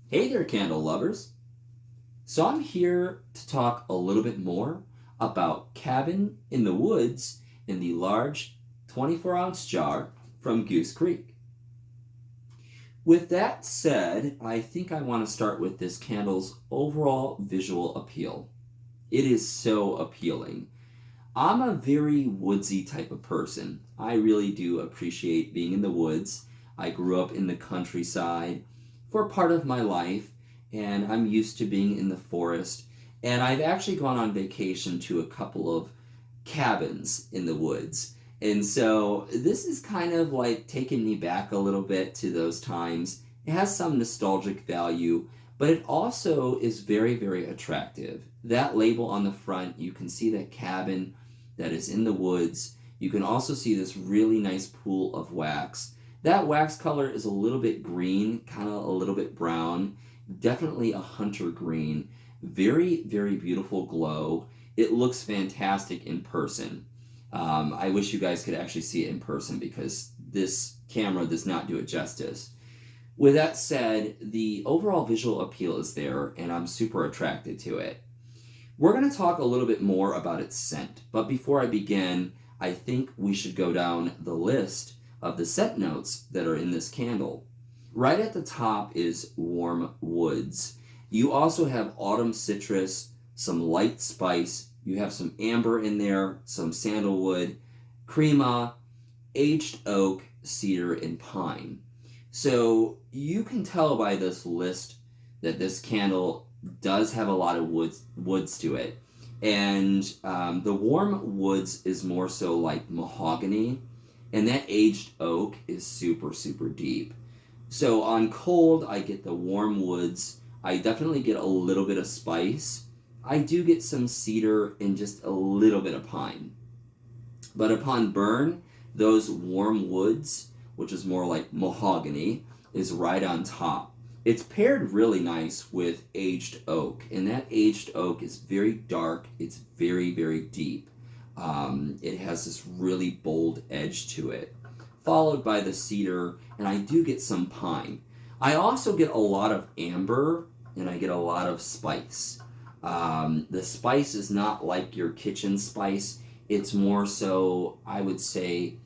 Hey there, candle lovers. So I'm here to talk a little bit more about Cabin in the Woods in the large 24-ounce jar from GooseCreek. With that said, I think I want to start with this candle's overall visual appeal. It is so appealing. I'm a very woodsy type of person. I really do appreciate being in the woods. I grew up in the countryside for part of my life, and I'm used to being in the forest. And I've actually gone on vacation to a couple of cabins in the woods. And so this is kind of like taking me back a little bit to those times. It has some nostalgic value, but it also is very, very attractive. That label on the front, you can see that cabin that is in the woods. You can also see this really nice pool of wax. That wax color is a little bit green, kind of a little bit brown, definitely a hunter green. Very, very beautiful glow. It looks fantastic in person. I wish you guys could actually see it in person because this camera does not do it justice. With that said, the overall visual appeal is there, and I'm super attracted to it. We're going to talk a little bit more about its scent, but before I begin, I think we should go down the list of the scent notes that are in this candle. Right at the top is warm woods. You also have autumn citrus, some light spice, you have some amber in there, some sandalwood, crema, aged oak, cedar, and pine. So you can tell by this list that this candle does have a lot of woods to it. And the warm woods is more so like mahogany, and that aged oak is super, super deep. So on cold, I get the warm woods. I definitely get a little bit of spice. I do get some cedar and just a little bit of pine. But upon burn, those warm woods, which is more like mahogany, is right on top. It's paired really nice with aged oak, and that aged oak is very dark. It's very, very deep. It has this really bold edge to it, followed by the cedar, and I do get some pine. I also get a lot of amber, and I get a lot of spice. The spice is not like your kitchen spice. It's more so, I would say,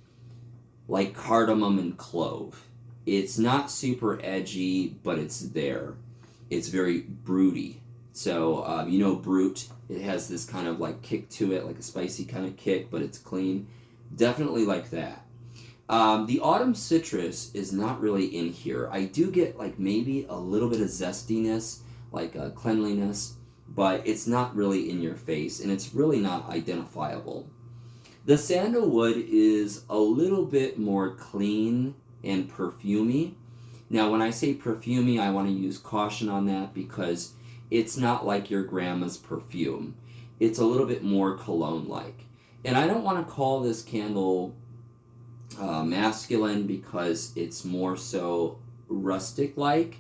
like cardamom and clove. It's not super edgy, but it's there. It's very broody. So, brute, it has this kind of like kick to it, like a spicy kind of kick, but it's clean. Definitely like that. The autumn citrus is not really in here. I do get like maybe a little bit of zestiness, like cleanliness, but it's not really in your face, and it's really not identifiable. The sandalwood is a little bit more clean and perfumey. Now, when I say perfumey, I want to use caution on that because it's not like your grandma's perfume. It's a little bit more cologne-like. And I don't want to call this candle masculine because it's more so rustic-like,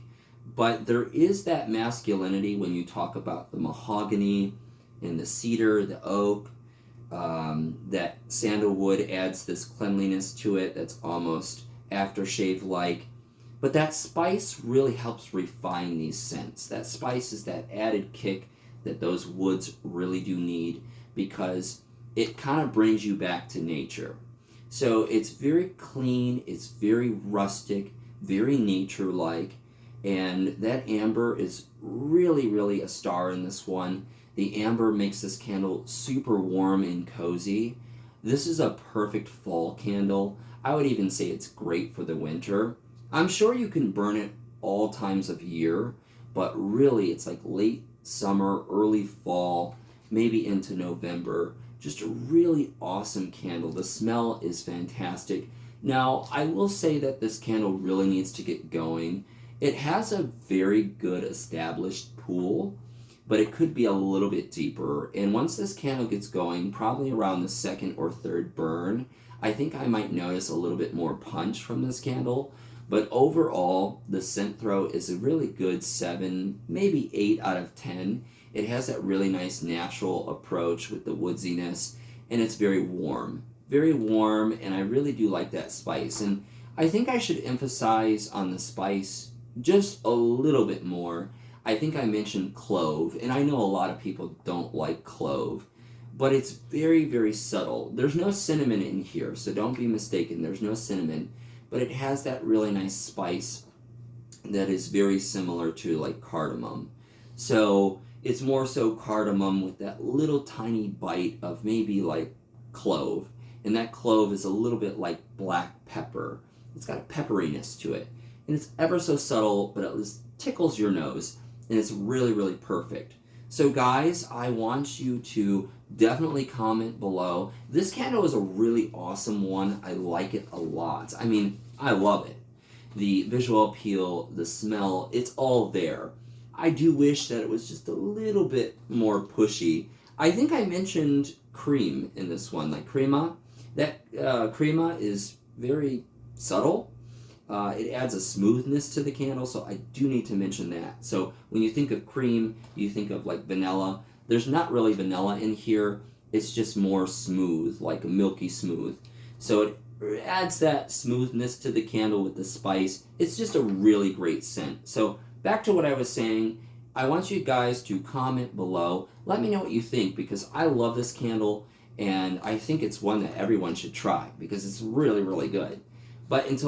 but there is that masculinity when you talk about the mahogany and the cedar, the oak. That sandalwood adds this cleanliness to it that's almost aftershave like. But that spice really helps refine these scents. That spice is that added kick that those woods really do need because it kind of brings you back to nature. So it's very clean, it's very rustic, very nature like, and that amber is really, really a star in this one. The amber makes this candle super warm and cozy. This is a perfect fall candle. I would even say it's great for the winter. I'm sure you can burn it all times of year, but really it's like late summer, early fall, maybe into November. Just a really awesome candle. The smell is fantastic. Now, I will say that this candle really needs to get going. It has a very good established pool, but it could be a little bit deeper. And once this candle gets going, probably around the second or third burn, I think I might notice a little bit more punch from this candle. But overall, the scent throw is a really good 7, maybe 8 out of 10. It has that really nice natural approach with the woodsiness, and it's very warm. Very warm, and I really do like that spice. And I think I should emphasize on the spice just a little bit more. I think I mentioned clove, and I know a lot of people don't like clove, but it's very, very subtle. There's no cinnamon in here, so don't be mistaken. There's no cinnamon, but it has that really nice spice that is very similar to like cardamom. So it's more so cardamom with that little tiny bite of maybe like clove. And that clove is a little bit like black pepper. It's got a pepperiness to it. And it's ever so subtle, but it just tickles your nose. And it's really, really perfect. So guys, I want you to definitely comment below. This candle is a really awesome one. I like it a lot. I mean, I love it. The visual appeal, the smell, it's all there. I do wish that it was just a little bit more pushy. I think I mentioned cream in this one, like crema. That crema is very subtle. It adds a smoothness to the candle, so I do need to mention that. So when you think of cream, you think of like vanilla. There's not really vanilla in here. It's just more smooth, like a milky smooth. So it adds that smoothness to the candle with the spice. It's just a really great scent. So back to what I was saying, I want you guys to comment below. Let me know what you think, because I love this candle and I think it's one that everyone should try because it's really, really good. But until